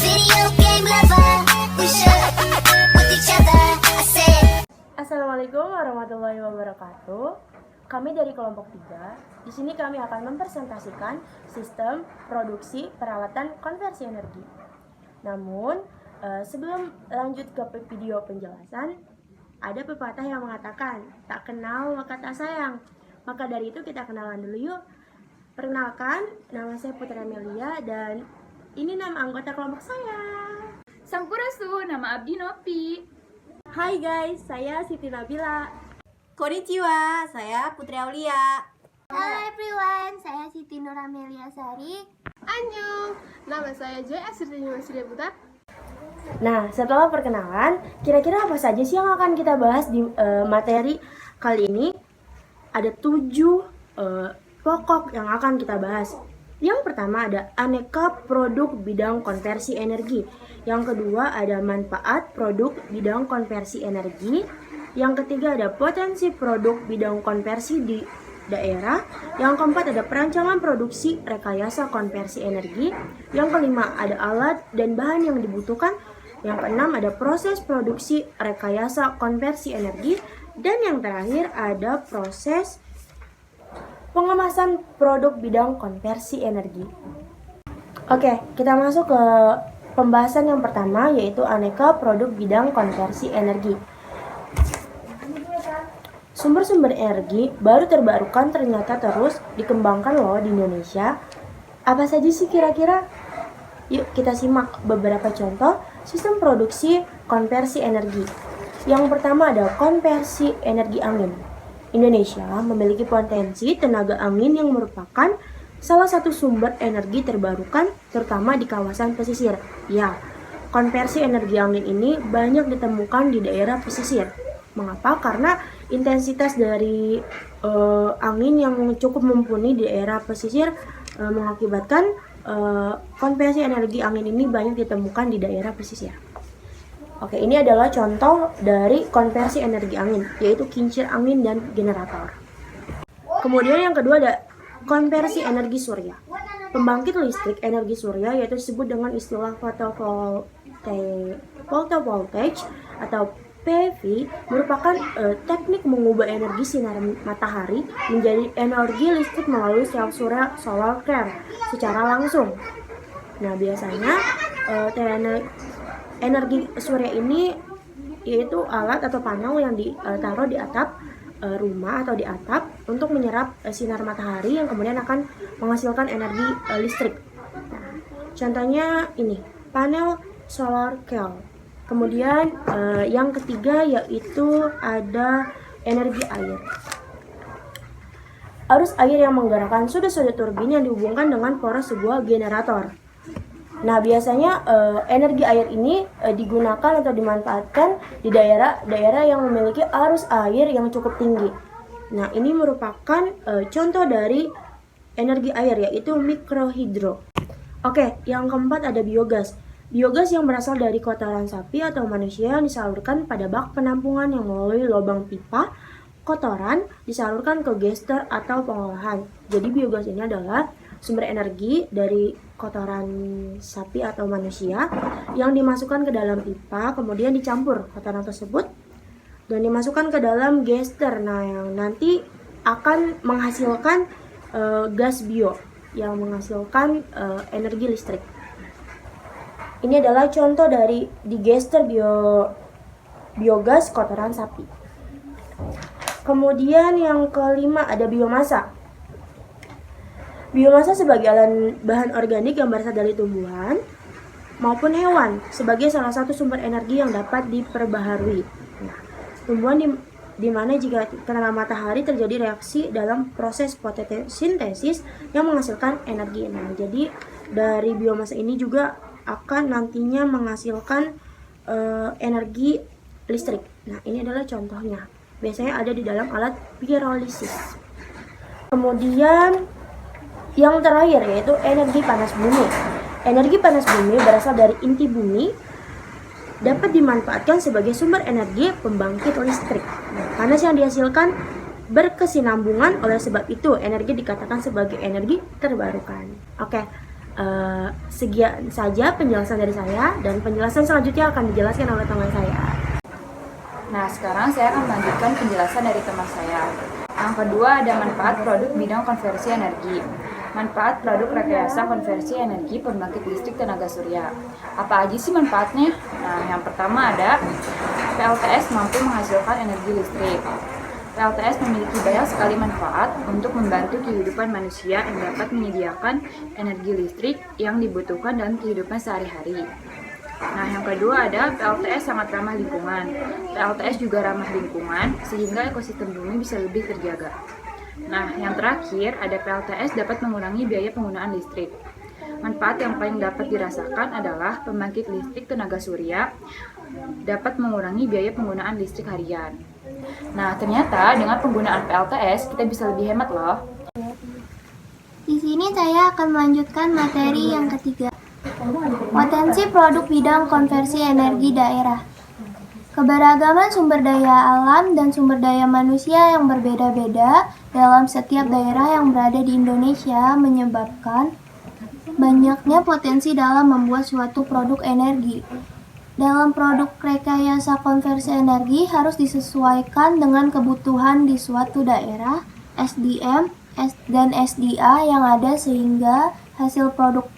Video game lover, we should with each other. I said. Assalamualaikum warahmatullahi wabarakatuh. Kami dari kelompok 3. Di sini kami akan mempresentasikan sistem produksi peralatan konversi energi. Namun, sebelum lanjut ke video penjelasan, ada pepatah yang mengatakan, tak kenal maka tak sayang. Maka dari itu kita kenalan dulu yuk. Perkenalkan, nama saya Putri Amelia dan ini nama anggota kelompok saya. Sampurasu, nama Abdi Nopi. Hai guys, saya Siti Nabila. Konnichiwa, saya Putri Aulia. Hello everyone, saya Siti Nur Amelia Sari. Annyeong, nama saya Joy Asri Surya Buta. Nah, setelah perkenalan, kira-kira apa saja sih yang akan kita bahas di materi kali ini? Ada 7 pokok yang akan kita bahas. Yang pertama ada aneka produk bidang konversi energi. Yang kedua ada manfaat produk bidang konversi energi. Yang ketiga ada potensi produk bidang konversi di daerah. Yang keempat ada perancangan produksi rekayasa konversi energi. Yang kelima ada alat dan bahan yang dibutuhkan. Yang keenam ada proses produksi rekayasa konversi energi. Dan yang terakhir ada proses pengemasan produk bidang konversi energi. Oke, kita masuk ke pembahasan yang pertama, yaitu aneka produk bidang konversi energi. Sumber-sumber energi baru terbarukan ternyata terus dikembangkan loh di Indonesia. Apa saja sih kira-kira? Yuk kita simak beberapa contoh sistem produksi konversi energi. Yang pertama ada konversi energi angin. Indonesia memiliki potensi tenaga angin yang merupakan salah satu sumber energi terbarukan terutama di kawasan pesisir. Ya, konversi energi angin ini banyak ditemukan di daerah pesisir. Mengapa? Karena intensitas dari angin yang cukup mumpuni di daerah pesisir mengakibatkan konversi energi angin ini banyak ditemukan di daerah pesisir. Oke, ini adalah contoh dari konversi energi angin, yaitu kincir angin dan generator. Kemudian yang kedua ada konversi energi surya. Pembangkit listrik energi surya yaitu disebut dengan istilah photovoltaic atau PV merupakan teknik mengubah energi sinar matahari menjadi energi listrik melalui sel surya solar flare secara langsung. Nah, biasanya energi surya ini yaitu alat atau panel yang ditaruh di atap rumah atau di atap untuk menyerap sinar matahari yang kemudian akan menghasilkan energi listrik. Nah, contohnya ini panel solar cell. Kemudian yang ketiga yaitu ada energi air. Arus air yang menggerakkan sudut-sudut turbin yang dihubungkan dengan poros sebuah generator. Nah, biasanya energi air ini digunakan atau dimanfaatkan di daerah-daerah yang memiliki arus air yang cukup tinggi. Nah, ini merupakan contoh dari energi air yaitu mikrohidro. Oke, yang keempat ada biogas. Biogas yang berasal dari kotoran sapi atau manusia yang disalurkan pada bak penampungan yang melalui lubang pipa. Kotoran disalurkan ke gester atau pengolahan. Jadi biogas ini adalah sumber energi dari kotoran sapi atau manusia yang dimasukkan ke dalam pipa, kemudian dicampur kotoran tersebut dan dimasukkan ke dalam gester. Nah, yang nanti akan menghasilkan gas bio yang menghasilkan energi listrik. Ini adalah contoh dari digester biogas kotoran sapi. Kemudian yang kelima ada biomasa. Biomasa sebagai bahan organik yang berasal dari tumbuhan maupun hewan sebagai salah satu sumber energi yang dapat diperbaharui. Nah, tumbuhan di mana jika kena matahari terjadi reaksi dalam proses fotosintesis yang menghasilkan energi. Nah, jadi dari biomasa ini juga akan nantinya menghasilkan energi listrik. Nah, ini adalah contohnya. Biasanya ada di dalam alat pirolisis. Kemudian yang terakhir yaitu energi panas bumi. Energi panas bumi berasal dari inti bumi, dapat dimanfaatkan sebagai sumber energi pembangkit listrik. Nah, panas yang dihasilkan berkesinambungan, oleh sebab itu energi dikatakan sebagai energi terbarukan. Oke, Sekian saja penjelasan dari saya, dan penjelasan selanjutnya akan dijelaskan oleh teman saya. Nah, sekarang saya akan melanjutkan penjelasan dari teman saya. Yang kedua ada manfaat produk bidang konversi energi. Manfaat produk rekayasa konversi energi pembangkit listrik tenaga surya. Apa aja sih manfaatnya? Nah, yang pertama ada PLTS mampu menghasilkan energi listrik. PLTS memiliki banyak sekali manfaat untuk membantu kehidupan manusia yang dapat menyediakan energi listrik yang dibutuhkan dalam kehidupan sehari-hari. Nah, yang kedua ada PLTS sangat ramah lingkungan. PLTS juga ramah lingkungan sehingga ekosistem bumi bisa lebih terjaga. Nah, yang terakhir ada PLTS dapat mengurangi biaya penggunaan listrik. Manfaat yang paling dapat dirasakan adalah pembangkit listrik tenaga surya dapat mengurangi biaya penggunaan listrik harian. Nah, ternyata dengan penggunaan PLTS kita bisa lebih hemat loh. Di sini saya akan melanjutkan materi yang ketiga. Potensi produk bidang konversi energi daerah. Keberagaman sumber daya alam dan sumber daya manusia yang berbeda-beda dalam setiap daerah yang berada di Indonesia menyebabkan banyaknya potensi dalam membuat suatu produk energi. Dalam produk rekayasa konversi energi harus disesuaikan dengan kebutuhan di suatu daerah, SDM, dan SDA yang ada sehingga hasil produk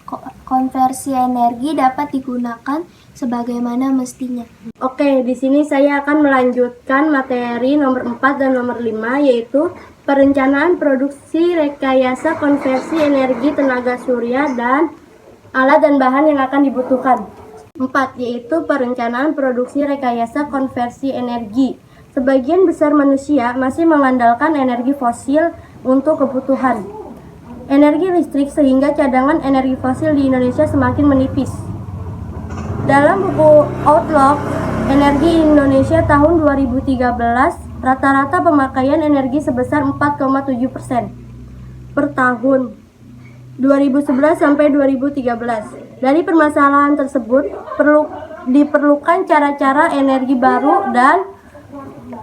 konversi energi dapat digunakan sebagaimana mestinya. Oke, di sini saya akan melanjutkan materi nomor 4 dan nomor 5, yaitu perencanaan produksi rekayasa konversi energi tenaga surya dan alat dan bahan yang akan dibutuhkan. 4, yaitu perencanaan produksi rekayasa konversi energi. Sebagian besar manusia masih mengandalkan energi fosil untuk kebutuhan energi listrik sehingga cadangan energi fosil di Indonesia semakin menipis. Dalam buku Outlook Energi Indonesia tahun 2013, rata-rata pemakaian energi sebesar 4,7% per tahun 2011 sampai 2013. Dari permasalahan tersebut diperlukan cara-cara energi baru dan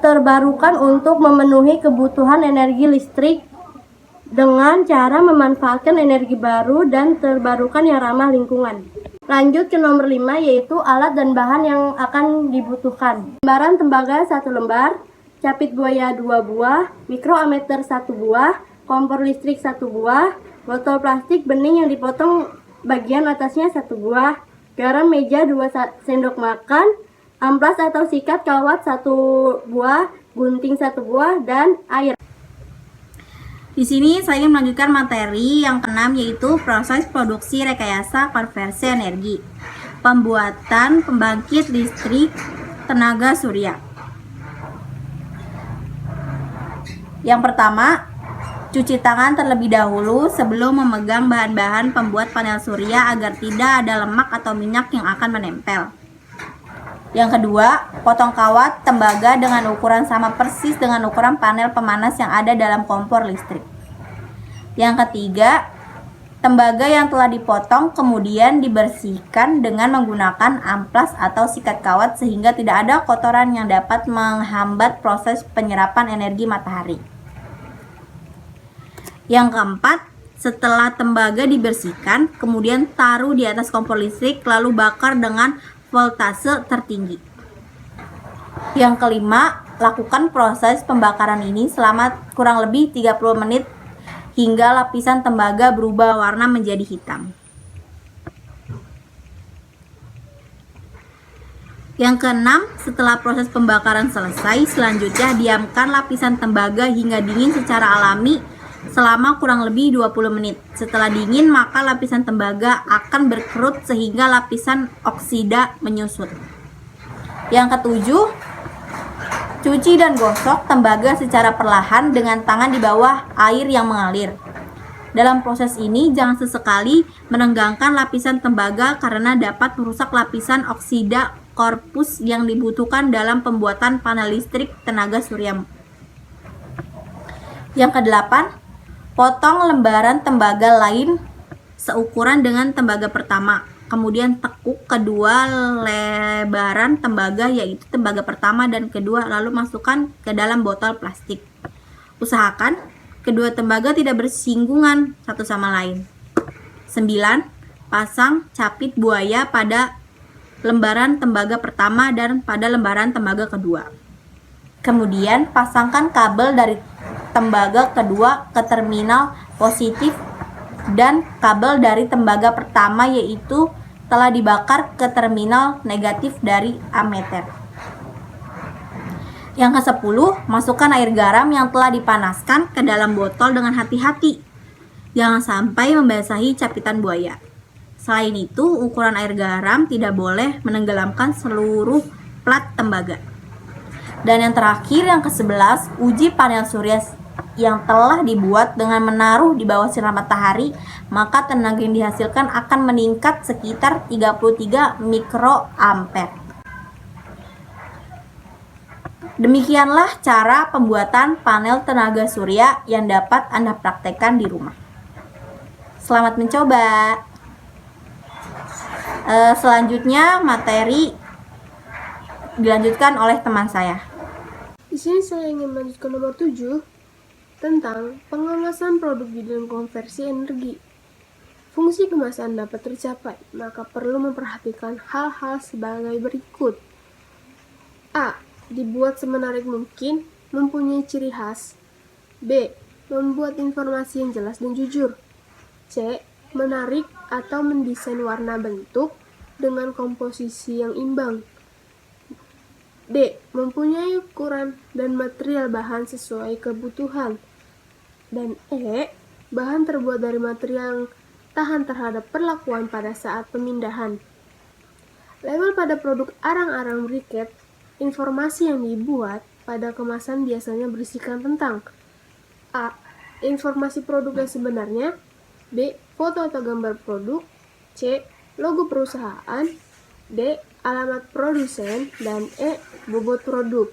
terbarukan untuk memenuhi kebutuhan energi listrik dengan cara memanfaatkan energi baru dan terbarukan yang ramah lingkungan. Lanjut ke nomor 5, yaitu alat dan bahan yang akan dibutuhkan. Lembaran tembaga 1 lembar, capit buaya 2 buah, mikroammeter 1 buah, kompor listrik 1 buah, botol plastik bening yang dipotong bagian atasnya 1 buah, garam meja 2 sendok makan, amplas atau sikat kawat 1 buah, gunting 1 buah, dan air. Di sini saya ingin melanjutkan materi yang keenam, yaitu proses produksi rekayasa konversi energi. Pembuatan pembangkit listrik tenaga surya. Yang pertama, cuci tangan terlebih dahulu sebelum memegang bahan-bahan pembuat panel surya agar tidak ada lemak atau minyak yang akan menempel. Yang kedua, potong kawat tembaga dengan ukuran sama persis dengan ukuran panel pemanas yang ada dalam kompor listrik. Yang ketiga, tembaga yang telah dipotong kemudian dibersihkan dengan menggunakan amplas atau sikat kawat sehingga tidak ada kotoran yang dapat menghambat proses penyerapan energi matahari. Yang keempat, setelah tembaga dibersihkan, kemudian taruh di atas kompor listrik lalu bakar dengan voltase tertinggi. Yang kelima, lakukan proses pembakaran ini selama kurang lebih 30 menit hingga lapisan tembaga berubah warna menjadi hitam. Yang keenam, setelah proses pembakaran selesai, selanjutnya diamkan lapisan tembaga hingga dingin secara alami selama kurang lebih 20 menit. Setelah dingin, maka lapisan tembaga akan berkerut sehingga lapisan oksida menyusut. Yang ketujuh, cuci dan gosok tembaga secara perlahan dengan tangan di bawah air yang mengalir. Dalam proses ini, jangan sesekali merenggangkan lapisan tembaga karena dapat merusak lapisan oksida korpus yang dibutuhkan dalam pembuatan panel listrik tenaga surya. Yang kedelapan, potong lembaran tembaga lain seukuran dengan tembaga pertama. Kemudian tekuk kedua lebaran tembaga, yaitu tembaga pertama dan kedua, lalu masukkan ke dalam botol plastik. Usahakan kedua tembaga tidak bersinggungan satu sama lain. 9. pasang capit buaya pada lembaran tembaga pertama dan pada lembaran tembaga kedua. Kemudian pasangkan kabel dari tembaga kedua ke terminal positif dan kabel dari tembaga pertama yaitu telah dibakar ke terminal negatif dari ammeter. Yang ke-10, masukkan air garam yang telah dipanaskan ke dalam botol dengan hati-hati. Jangan sampai membasahi capitan buaya. Selain itu, ukuran air garam tidak boleh menenggelamkan seluruh plat tembaga. Dan yang terakhir, yang ke-11, uji panel surya yang telah dibuat dengan menaruh di bawah sinar matahari, maka tenaga yang dihasilkan akan meningkat sekitar 33 mikroampere. Demikianlah cara pembuatan panel tenaga surya yang dapat Anda praktekkan di rumah. Selamat mencoba. Selanjutnya materi dilanjutkan oleh teman saya. Di sini saya ingin melanjutkan nomor 7 tentang pengemasan produk bidang konversi energi. Fungsi kemasan dapat tercapai, maka perlu memperhatikan hal-hal sebagai berikut. A. Dibuat semenarik mungkin, mempunyai ciri khas. B. Membuat informasi yang jelas dan jujur. C. Menarik atau mendesain warna bentuk dengan komposisi yang imbang. D. Mempunyai ukuran dan material bahan sesuai kebutuhan. Dan E. Bahan terbuat dari material yang tahan terhadap perlakuan pada saat pemindahan. Label pada produk arang-arang briket, informasi yang dibuat pada kemasan biasanya berisikan tentang A. Informasi produk yang sebenarnya. B. Foto atau gambar produk. C. Logo perusahaan. D. Alamat produsen. Dan E. Bobot produk.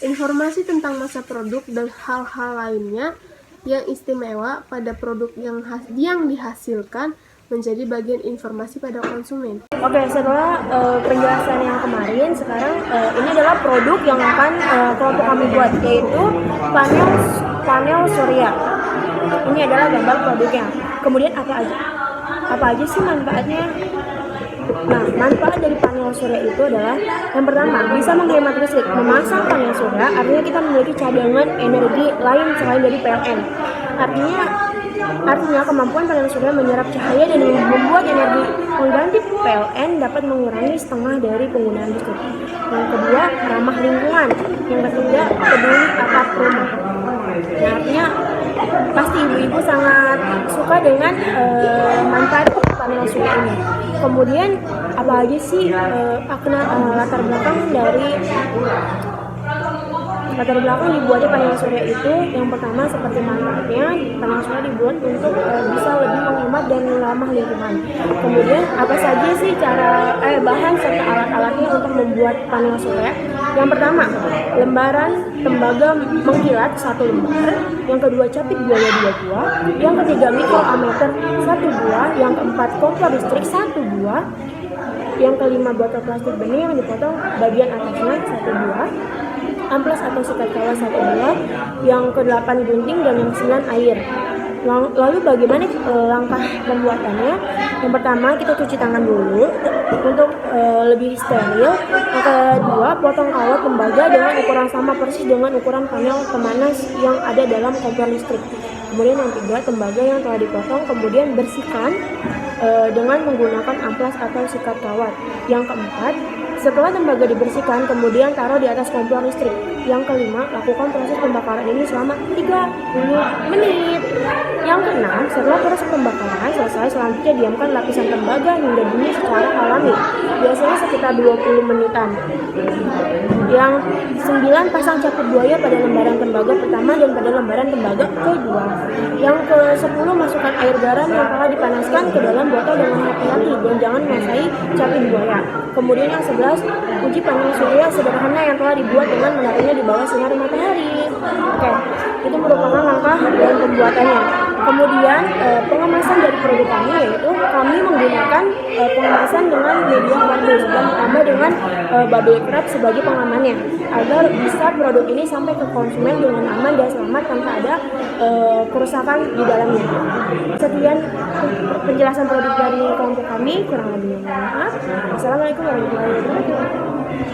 Informasi tentang masa produk dan hal-hal lainnya yang istimewa pada produk yang dihasilkan menjadi bagian informasi pada konsumen. Oke, setelah penjelasan yang kemarin, sekarang ini adalah produk yang akan kelompok kami buat, yaitu panel surya. Ini adalah gambar produknya. Kemudian apa aja sih manfaatnya? Nah, manfaat dari panel surya itu adalah yang pertama, bisa menghemat listrik. Memasang panel surya artinya kita memiliki cadangan energi lain selain dari PLN. Artinya kemampuan panel surya menyerap cahaya dan membuat energi pengganti PLN dapat mengurangi setengah dari penggunaan listrik. Yang kedua, ramah lingkungan. Yang ketiga, peduli atap rumah. Nah, artinya pasti ibu-ibu sangat suka dengan manfaat panel surya ini. Kemudian apa aja sih latar belakang dibuatnya panel surya itu? Yang pertama, seperti manfaatnya, panel surya dibuat untuk bisa lebih menghemat dan ramah lingkungan. Kemudian apa saja sih bahan serta alat-alatnya untuk membuat panel surya? Yang pertama, lembaran tembaga mengkilat 1 lembar. Yang kedua, capit buaya 2 buah. Yang ketiga, mikroammeter 1 buah. Yang keempat, kompor listrik 1 buah. Yang kelima, botol plastik benih yang dipotong bagian atasnya 1 buah. Amplas atau sikat kawat 1 buah. Yang ke-8, gunting. Dan yang ke-9, air. Lalu bagaimana langkah pembuatannya? Yang pertama, kita cuci tangan dulu untuk lebih steril. Yang kedua, potong kawat tembaga dengan ukuran sama persis dengan ukuran panel pemanas yang ada dalam kompor listrik. Kemudian yang ketiga, tembaga yang telah dipotong kemudian bersihkan dengan menggunakan amplas atau sikat kawat. Yang keempat, setelah tembaga dibersihkan, kemudian taruh di atas kompor listrik. Yang kelima, lakukan proses pembakaran ini selama 30 menit. Yang keenam, setelah proses pembakaran selesai, selanjutnya diamkan lapisan tembaga hingga dingin secara alami, biasanya sekitar 20 menitan. Yang 9, pasang capit buaya pada lembaran tembaga pertama dan pada lembaran tembaga kedua. Yang ke-10, masukkan air garam yang telah dipanaskan ke dalam botol dengan hati-hati dan jangan menguasai capit buaya. Kemudian yang 11, uji panel surya sederhana yang telah dibuat dengan menaruhnya di bawah sinar matahari. Oke, itu merupakan langkah dalam pembuatannya. Kemudian pengemasan dari produk kami, yaitu kami menggunakan pengemasan dengan media warna bagus dan ditambah dengan bubble wrap sebagai pengamannya agar bisa produk ini sampai ke konsumen dengan aman dan selamat tanpa ada kerusakan di dalamnya. Sekian penjelasan produk dari kelompok kami, kurang lebihnya mohon maaf. Assalamualaikum warahmatullahi wabarakatuh.